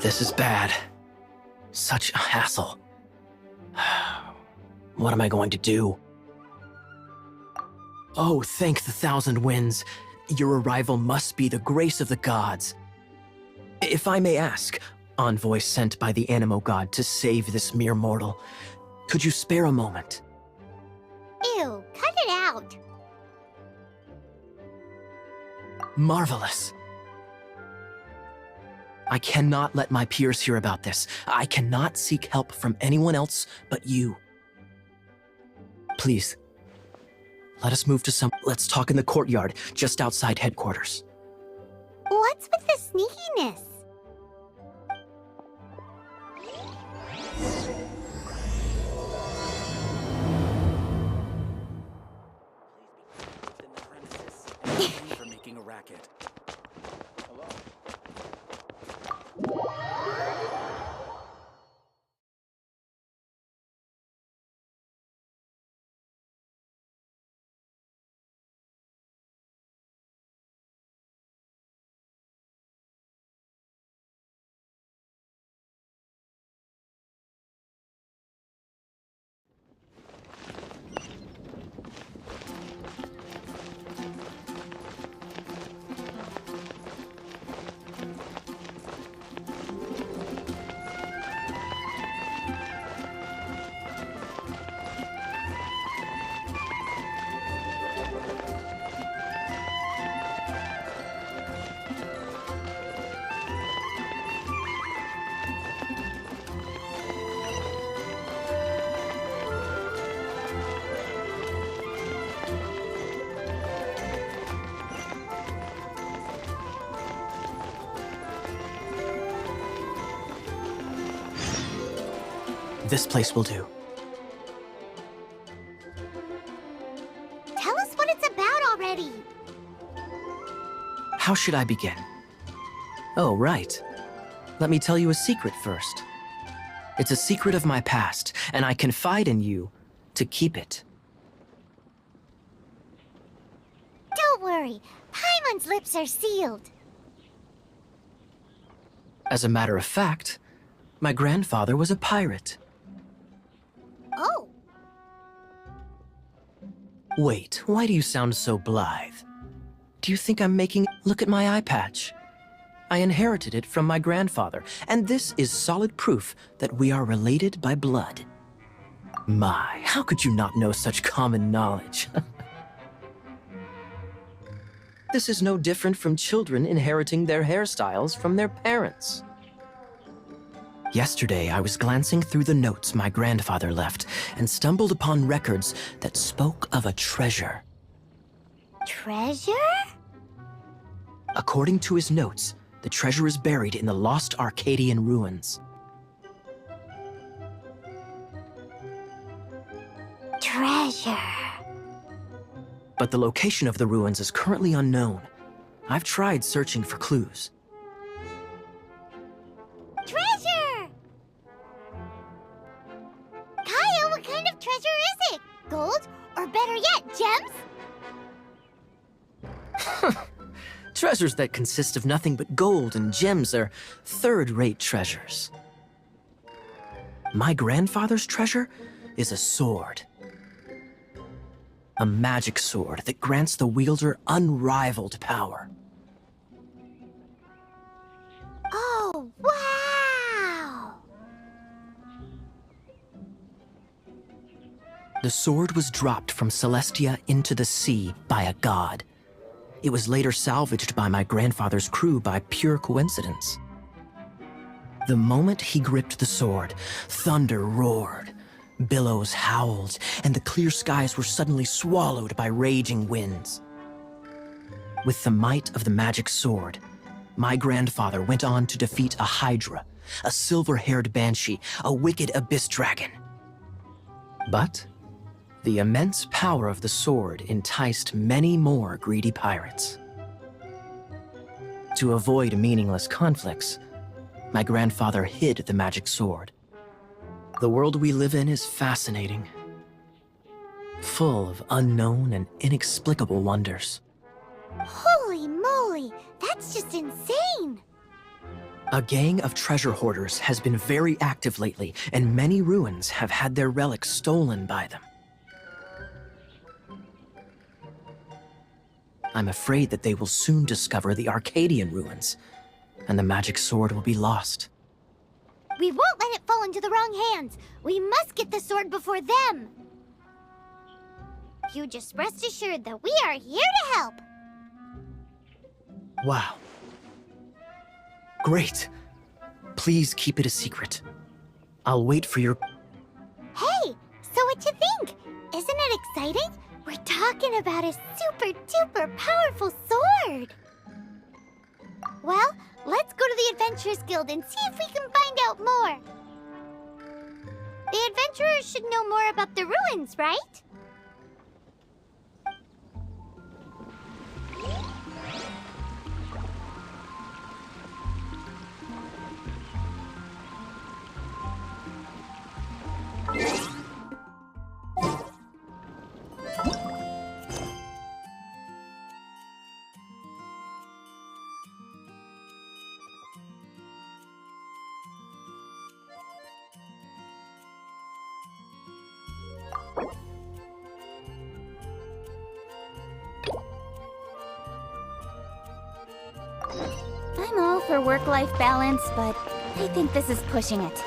This is bad. Such a hassle. What am I going to do? Oh, thank the thousand winds. Your arrival must be the grace of the gods. If I may ask, envoy sent by the Animo god to save this mere mortal, could you spare a moment? Ew, cut it out. Marvelous. I cannot let my peers hear about this. I cannot seek help from anyone else but you. Please, let us move to some... Let's talk in the courtyard, just outside headquarters. What's with the sneakiness? For making a racket. Hello. This place will do. Tell us what it's about already. How should I begin? Oh, right. Let me tell you a secret first. It's a secret of my past, and I confide in you to keep it. Don't worry, Paimon's lips are sealed. As a matter of fact, my grandfather was a pirate. Oh, Wait, why do you sound so blithe? Do you think I'm making... Look at my eye patch. I inherited it from my grandfather, and this is solid proof that we are related by blood. My, how could you not know such common knowledge? This is no different from children inheriting their hairstyles from their parents. Yesterday, I was glancing through the notes my grandfather left and stumbled upon records that spoke of a treasure. treasure? According to his notes, the treasure is buried in the lost Arcadian ruins. Treasure. But the location of the ruins is currently unknown. I've tried searching for clues. Treasure! Kyle, what kind of treasure is it? Gold? Or better yet, gems? Treasures that consist of nothing but gold and gems are third-rate treasures. My grandfather's treasure is a sword. A magic sword that grants the wielder unrivaled power. Oh, wow! The sword was dropped from Celestia into the sea by a god. It was later salvaged by my grandfather's crew by pure coincidence. The moment he gripped the sword, thunder roared, billows howled, and the clear skies were suddenly swallowed by raging winds. With the might of the magic sword, my grandfather went on to defeat a hydra, a silver-haired banshee, a wicked abyss dragon. But the immense power of the sword enticed many more greedy pirates. To avoid meaningless conflicts, my grandfather hid the magic sword. The world we live in is fascinating, full of unknown and inexplicable wonders. Holy moly, that's just insane! A gang of treasure hoarders has been very active lately, and many ruins have had their relics stolen by them. I'm afraid that they will soon discover the Arcadian ruins, and the magic sword will be lost. We won't let it fall into the wrong hands. We must get the sword before them. You just rest assured that we are here to help. Wow. Great. Please keep it a secret. I'll wait for your... Hey, so what you think? Isn't it exciting? We're talking about a super-duper powerful sword. Well, let's go to the Adventurers Guild and see if we can find out more. The adventurers should know more about the ruins, right? I'm all for work-life balance, but I think this is pushing it.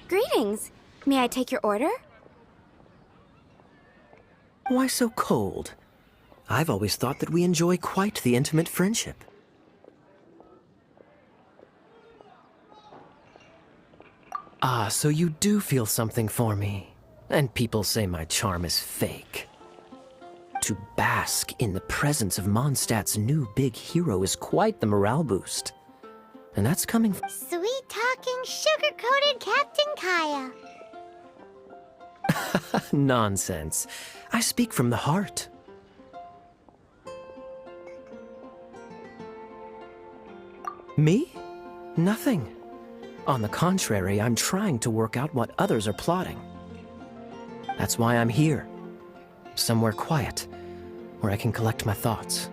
Greetings. May I take your order? Why so cold? I've always thought that we enjoy quite the intimate friendship. Ah, so you do feel something for me. And people say my charm is fake. To bask in the presence of Mondstadt's new big hero is quite the morale boost. And that's coming from... Sweet-talking, sugar-coated Captain Kaya. Nonsense. I speak from the heart. Me? Nothing. On the contrary, I'm trying to work out what others are plotting. That's why I'm here. Somewhere quiet, where I can collect my thoughts.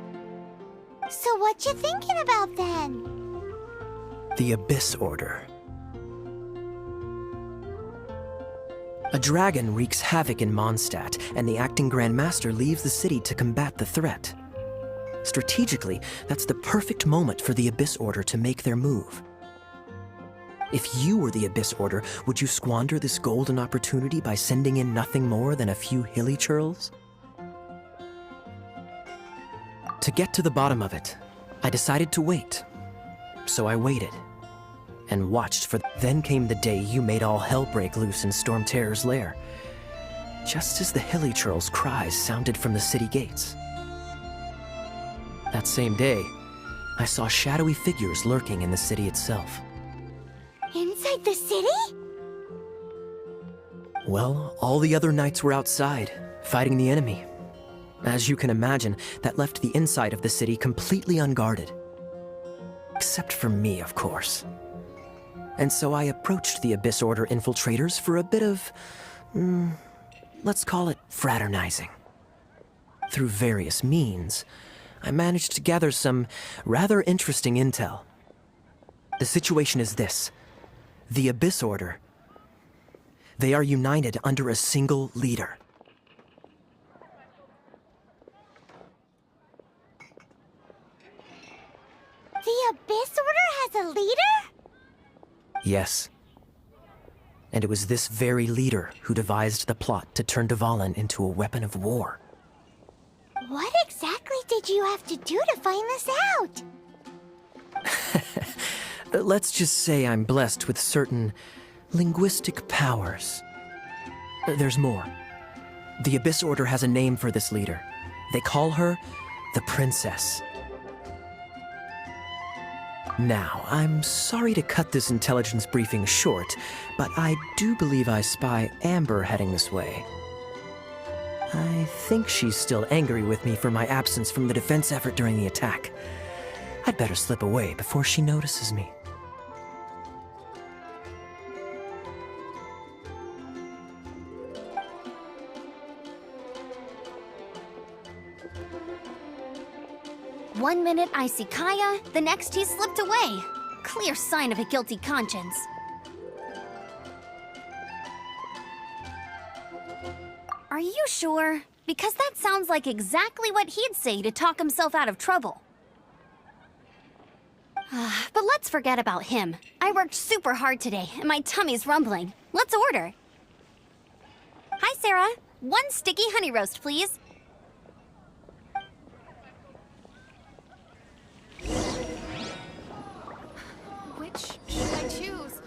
So what you thinking about then? The Abyss Order. A dragon wreaks havoc in Mondstadt, and the acting Grand Master leaves the city to combat the threat. Strategically, that's the perfect moment for the Abyss Order to make their move. If you were the Abyss Order, would you squander this golden opportunity by sending in nothing more than a few hilly churls? To get to the bottom of it, I decided to wait. So I waited, and watched for... Then came the day you made all hell break loose in Storm Terror's lair, just as the hilly churl's cries sounded from the city gates. That same day, I saw shadowy figures lurking in the city itself. Inside the city? Well, all the other knights were outside, fighting the enemy. As you can imagine, that left the inside of the city completely unguarded. Except for me, of course. And so I approached the Abyss Order infiltrators for a bit of... let's call it fraternizing. Through various means, I managed to gather some rather interesting intel. The situation is this. The Abyss Order. They are united under a single leader. The Abyss Order has a leader? Yes. And it was this very leader who devised the plot to turn Dvalin into a weapon of war. What exactly did you have to do to find this out? Let's just say I'm blessed with certain linguistic powers. There's more. The Abyss Order has a name for this leader. They call her the Princess. Now, I'm sorry to cut this intelligence briefing short, but I do believe I spy Amber heading this way. I think she's still angry with me for my absence from the defense effort during the attack. I'd better slip away before she notices me. One minute I see Kaya, the next he slipped away. Clear sign of a guilty conscience. Are you sure? Because that sounds like exactly what he'd say to talk himself out of trouble. But let's forget about him. I worked super hard today, and my tummy's rumbling. Let's order. Hi, Sarah. One sticky honey roast, please. Which should I choose?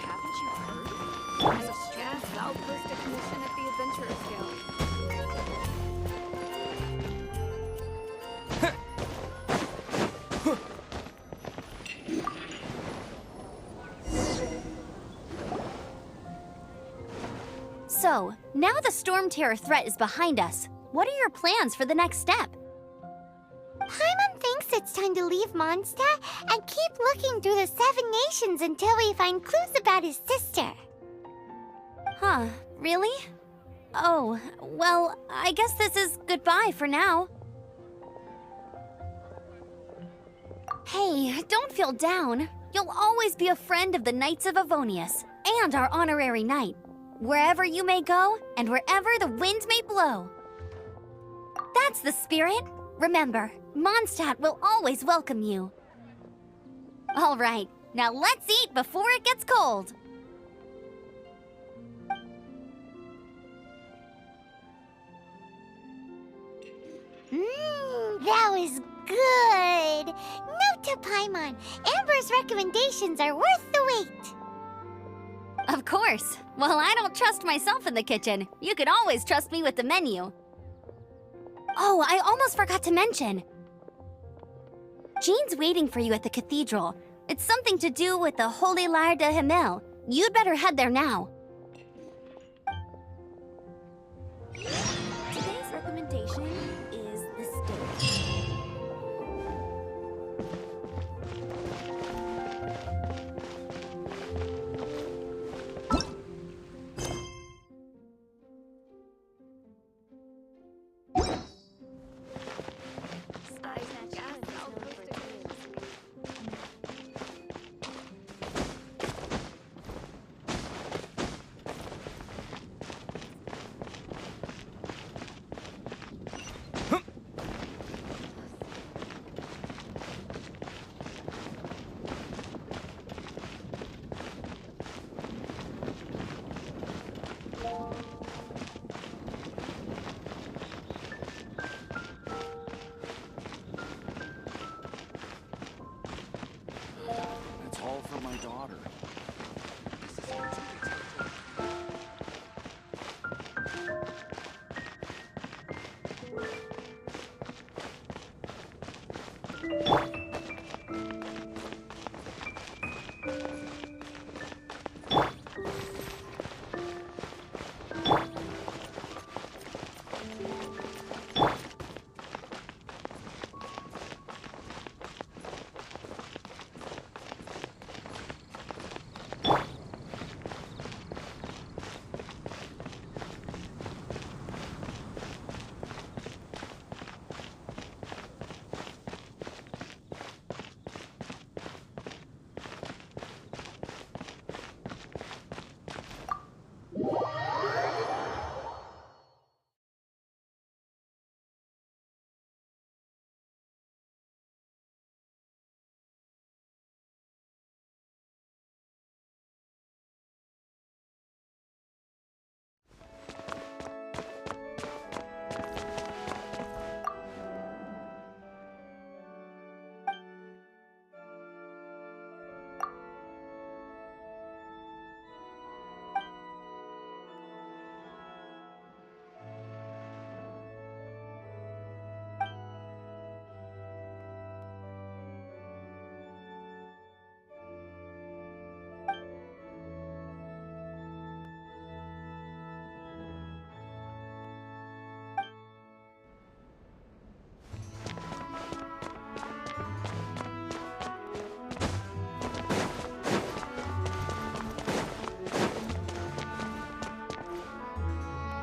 Haven't you heard? There's a stress outpost a commission at the Adventurers Guild. So, now the Storm Terror threat is behind us. What are your plans for the next step? Paimon thinks it's time to leave Mondstadt and keep looking through the 7 nations until we find clues about his sister. Huh, really? Oh, well, I guess this is goodbye for now. Hey, don't feel down. You'll always be a friend of the Knights of Avonius, and our honorary knight. Wherever you may go, and wherever the wind may blow. That's the spirit. Remember, Mondstadt will always welcome you. All right, now let's eat before it gets cold. That was good. Note to Paimon, Amber's recommendations are worth the wait. Of course. Well, I don't trust myself in the kitchen. You can always trust me with the menu. Oh, I almost forgot to mention. Jean's waiting for you at the cathedral. It's something to do with the Holy Lyre de Himmel. You'd better head there now. Today's recommendation is the steak. It's all for my daughter. This is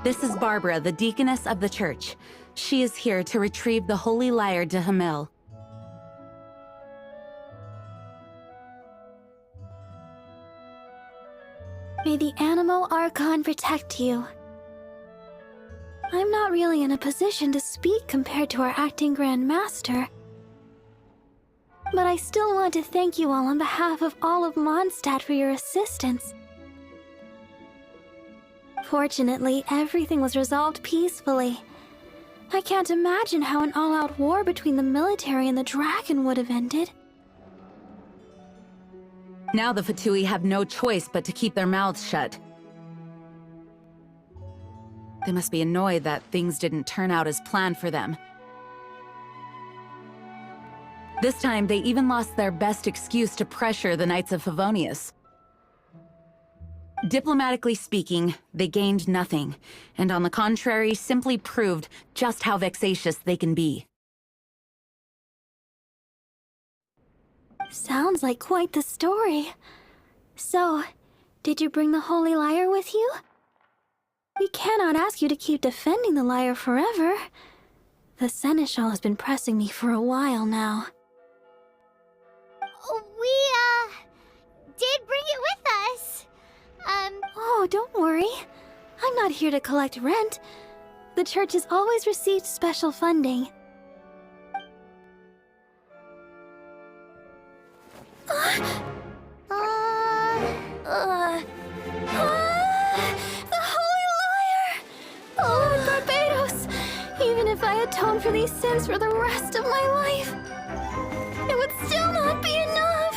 This is Barbara, the deaconess of the church. She is here to retrieve the Holy Lyre de Himmel. May the Animo Archon protect you. I'm not really in a position to speak compared to our acting Grand Master. But I still want to thank you all on behalf of all of Mondstadt for your assistance. Fortunately, everything was resolved peacefully. I can't imagine how an all-out war between the military and the dragon would have ended. Now the Fatui have no choice but to keep their mouths shut. They must be annoyed that things didn't turn out as planned for them. This time, they even lost their best excuse to pressure the Knights of Favonius. Diplomatically speaking, they gained nothing, and on the contrary, simply proved just how vexatious they can be. Sounds like quite the story. So, did you bring the Holy Lyre with you? We cannot ask you to keep defending the lyre forever. The Seneschal has been pressing me for a while now. We, did bring it with us. Oh, don't worry. I'm not here to collect rent. The church has always received special funding. for these sins for the rest of my life, it would still not be enough.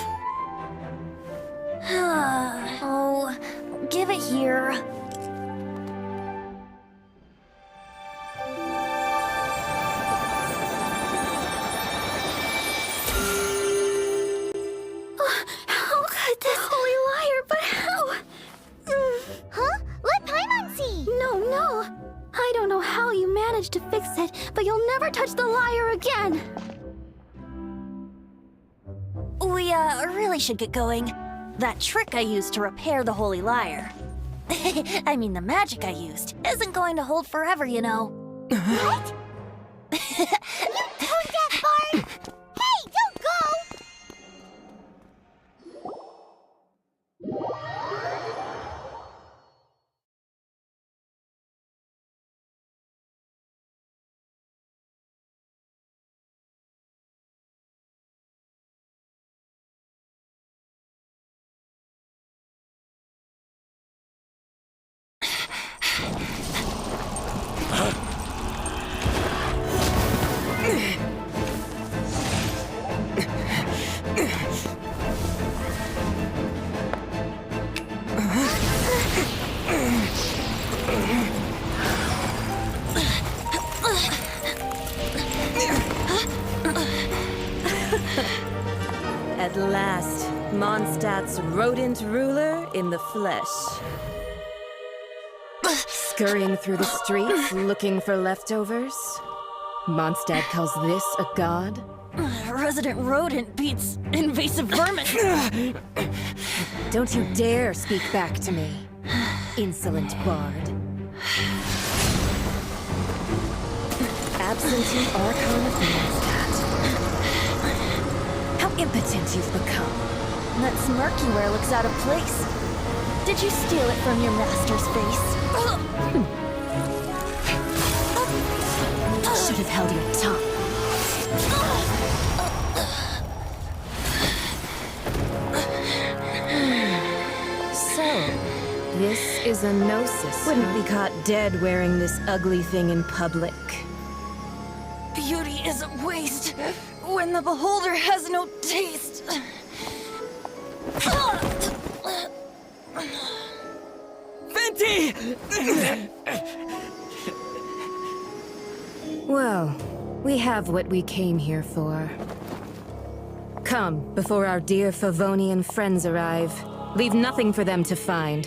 Oh, give it here. How could this holy liar, but how? Huh? Let Paimon see! No. I don't know how you managed to fix it, but you'll never touch the lyre again. We, really should get going. That trick I used to repair the holy lyre. I mean, the magic I used isn't going to hold forever, you know. What? You tone-deaf bard! Hey, don't go! At last, Mondstadt's rodent ruler in the flesh. Scurrying through the streets looking for leftovers? Mondstadt calls this a god? Resident rodent beats invasive vermin. Don't you dare speak back to me, insolent bard. Absentee Archon of Mondstadt. How impotent you've become. That smirk you wear looks out of place. Did you steal it from your master's face? Should have held your tongue. So, this is a gnosis. Wouldn't be caught dead wearing this ugly thing in public. Beauty is a waste when the beholder has no taste. Venti! Well, we have what we came here for. Come, before our dear Favonian friends arrive. Leave nothing for them to find.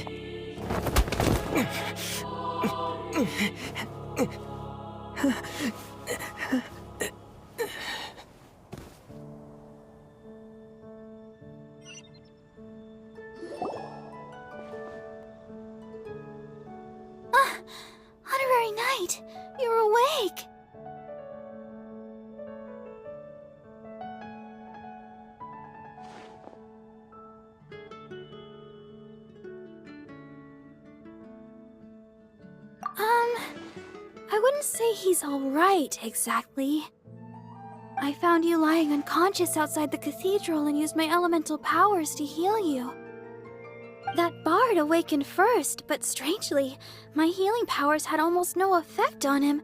Honorary Knight, you're awake. I wouldn't say he's all right, exactly. I found you lying unconscious outside the cathedral and used my elemental powers to heal you. That bard awakened first, but strangely, my healing powers had almost no effect on him.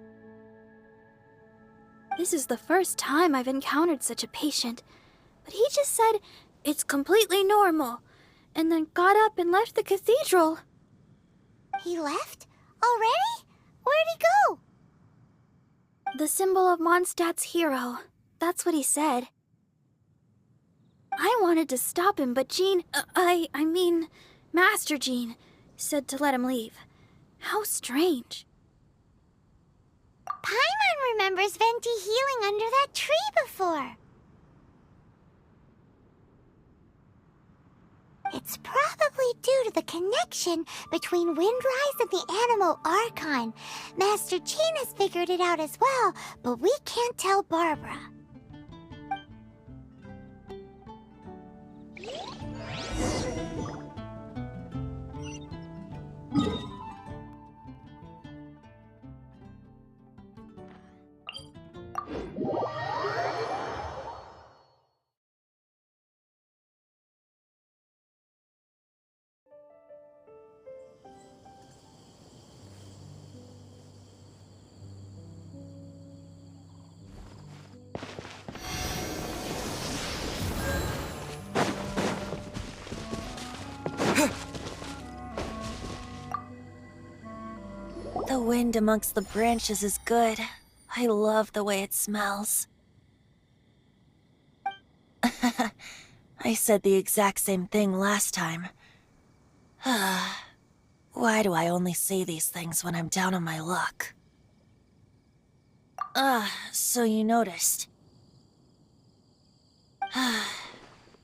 This is the first time I've encountered such a patient, but he just said it's completely normal, and then got up and left the cathedral. He left? Already? Where'd he go? The symbol of Mondstadt's hero. That's what he said. I wanted to stop him, but Jean, I mean, Master Jean, said to let him leave. How strange. Paimon remembers Venti healing under that tree before. It's probably due to the connection between Windrise and the Animal Archon. Master Jean has figured it out as well, but we can't tell Barbara. wind amongst the branches is good. I love the way it smells. I said the exact same thing last time. Why do I only say these things when I'm down on my luck? So you noticed.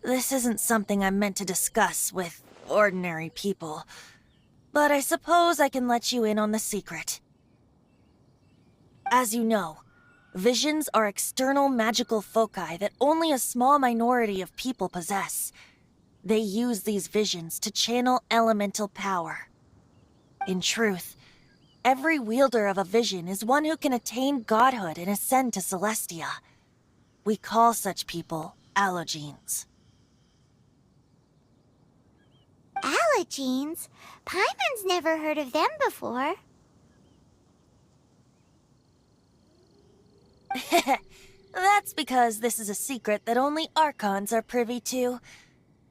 This isn't something I'm meant to discuss with ordinary people, but I suppose I can let you in on the secret. As you know, visions are external magical foci that only a small minority of people possess. They use these visions to channel elemental power. In truth, every wielder of a vision is one who can attain godhood and ascend to Celestia. We call such people allogenes. Allogenes? Paimon's never heard of them before. That's because this is a secret that only Archons are privy to.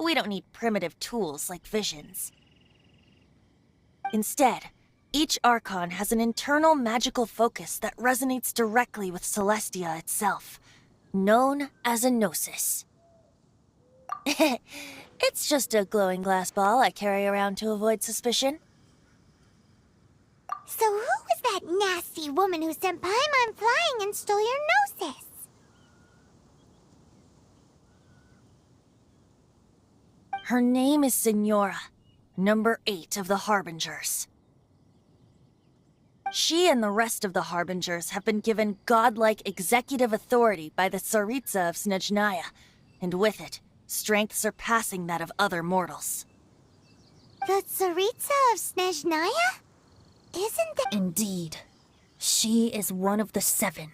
We don't need primitive tools like visions. Instead, each Archon has an internal magical focus that resonates directly with Celestia itself, known as a gnosis. It's just a glowing glass ball I carry around to avoid suspicion. So who was that nasty woman who sent Paimon flying and stole your gnosis? Her name is Signora, number 8 of the Harbingers. She and the rest of the Harbingers have been given godlike executive authority by the Tsaritsa of Snezhnaya, and with it, strength surpassing that of other mortals. The Tsaritsa of Snezhnaya? Isn't that— Indeed. She is one of the 7.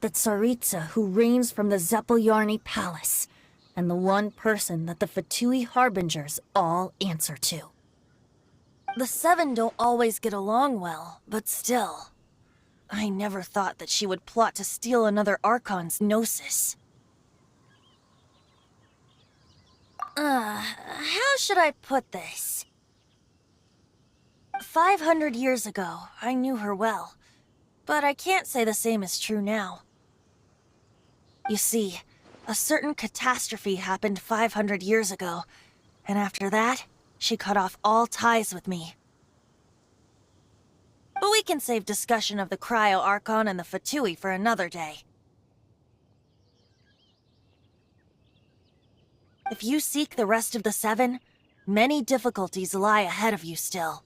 The Tsaritsa who reigns from the Zeppeljorny Palace, and the one person that the Fatui Harbingers all answer to. The 7 don't always get along well, but still. I never thought that she would plot to steal another Archon's gnosis. How should I put this? 500 years ago, I knew her well, but I can't say the same is true now. You see, a certain catastrophe happened 500 years ago, and after that, she cut off all ties with me. But we can save discussion of the Cryo Archon and the Fatui for another day. If you seek the rest of the 7, many difficulties lie ahead of you still.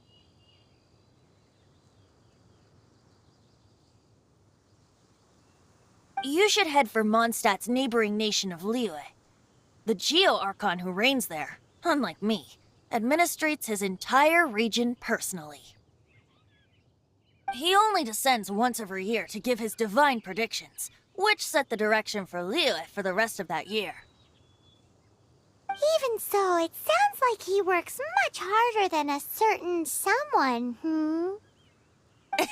You should head for Mondstadt's neighboring nation of Liyue. The Geo-Archon who reigns there, unlike me, administrates his entire region personally. He only descends once every year to give his divine predictions, which set the direction for Liyue for the rest of that year. Even so, it sounds like he works much harder than a certain someone, In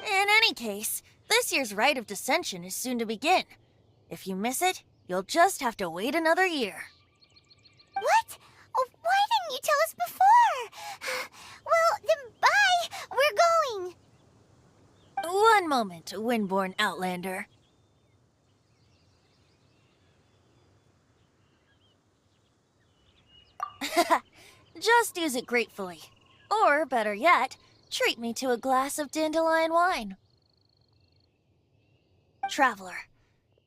any case, this year's Rite of Descension is soon to begin. If you miss it, you'll just have to wait another year. What? Oh, why didn't you tell us before? Well, then bye! We're going! One moment, Windborn Outlander. Just use it gratefully. Or, better yet, treat me to a glass of dandelion wine. Traveler,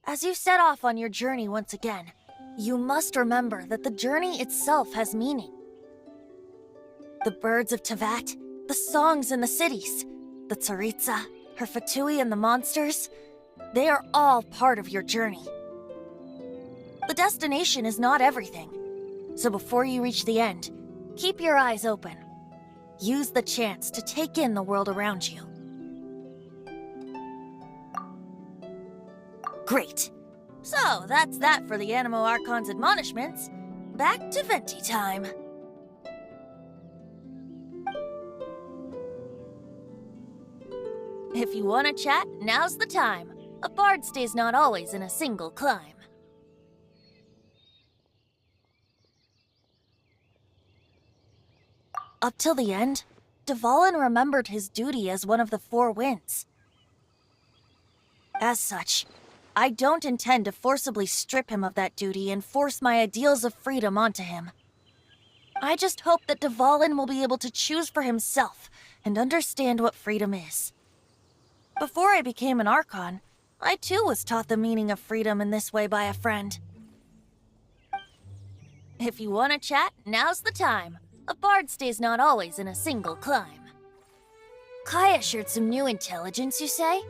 as you set off on your journey once again, you must remember that the journey itself has meaning. The birds of Tevat, the songs in the cities, the Tsaritsa, her Fatui and the monsters, they are all part of your journey. The destination is not everything, so before you reach the end, keep your eyes open. Use the chance to take in the world around you. Great. So, that's that for the Animo Archon's admonishments. Back to Venti time. If you want to chat, now's the time. A bard stays not always in a single clime. Up till the end, Dvalin remembered his duty as one of the Four Winds. As such, I don't intend to forcibly strip him of that duty and force my ideals of freedom onto him. I just hope that Dvalin will be able to choose for himself and understand what freedom is. Before I became an Archon, I too was taught the meaning of freedom in this way by a friend. If you want to chat, now's the time. A bard stays not always in a single climb. Kaya shared some new intelligence, you say?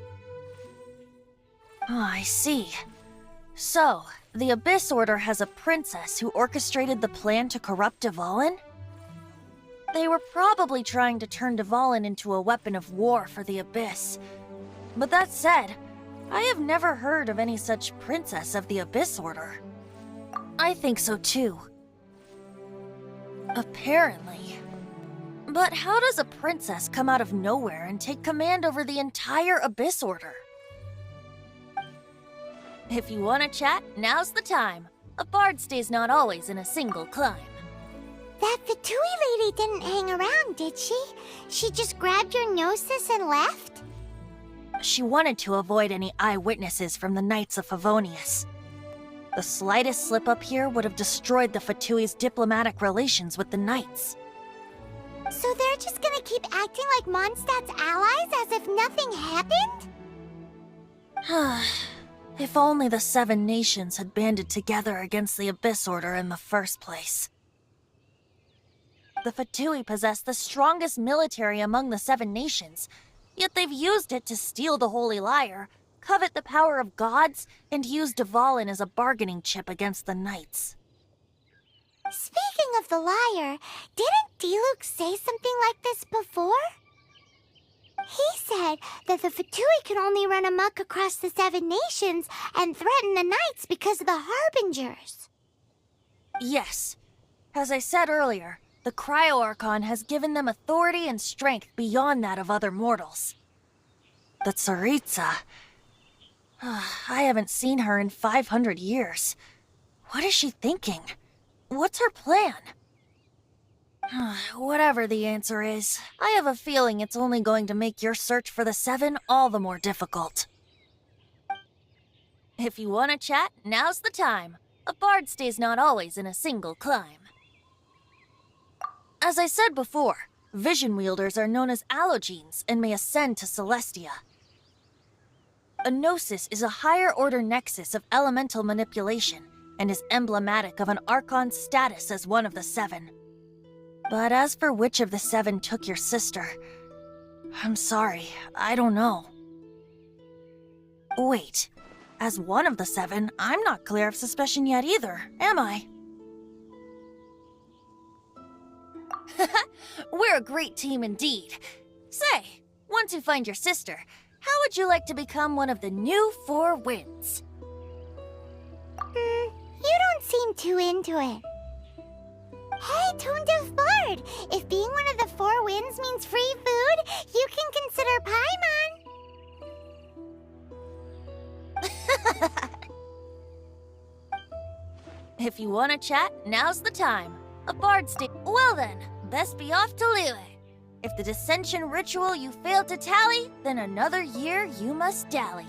Oh, I see. So, the Abyss Order has a princess who orchestrated the plan to corrupt Dvalin? They were probably trying to turn Dvalin into a weapon of war for the Abyss. But that said, I have never heard of any such princess of the Abyss Order. I think so too. Apparently. But how does a princess come out of nowhere and take command over the entire Abyss Order? If you want to chat, now's the time. A bard stays not always in a single climb. That Fatui lady didn't hang around, did she? She just grabbed your gnosis and left? She wanted to avoid any eyewitnesses from the Knights of Favonius. The slightest slip-up here would have destroyed the Fatui's diplomatic relations with the Knights. So they're just gonna keep acting like Mondstadt's allies as if nothing happened? If only the Seven Nations had banded together against the Abyss Order in the first place. The Fatui possess the strongest military among the Seven Nations, yet they've used it to steal the Holy Lyre, covet the power of gods, and use Dvalin as a bargaining chip against the Knights. Speaking of the lyre, didn't Diluc say something like this before? He said that the Fatui can only run amok across the Seven Nations and threaten the Knights because of the Harbingers. Yes. As I said earlier, the Cryo-Archon has given them authority and strength beyond that of other mortals. The Tsaritsa... I haven't seen her in 500 years. What is she thinking? What's her plan? Whatever the answer is, I have a feeling it's only going to make your search for the Seven all the more difficult. If you want to chat, now's the time. A bard stays not always in a single climb. As I said before, vision wielders are known as allogenes and may ascend to Celestia. A gnosis is a higher-order nexus of elemental manipulation and is emblematic of an Archon's status as one of the Seven. But as for which of the Seven took your sister, I'm sorry, I don't know. Wait, as one of the Seven, I'm not clear of suspicion yet either, am I? We're a great team indeed. Say, once you find your sister, how would you like to become one of the new Four Winds? You don't seem too into it. Hey, Tone Deaf Bard! If being one of the Four Winds means free food, you can consider Paimon. If you want to chat, now's the time. A bard stay. Well then, best be off to Liyue. If the dissension ritual you failed to tally, then another year you must dally.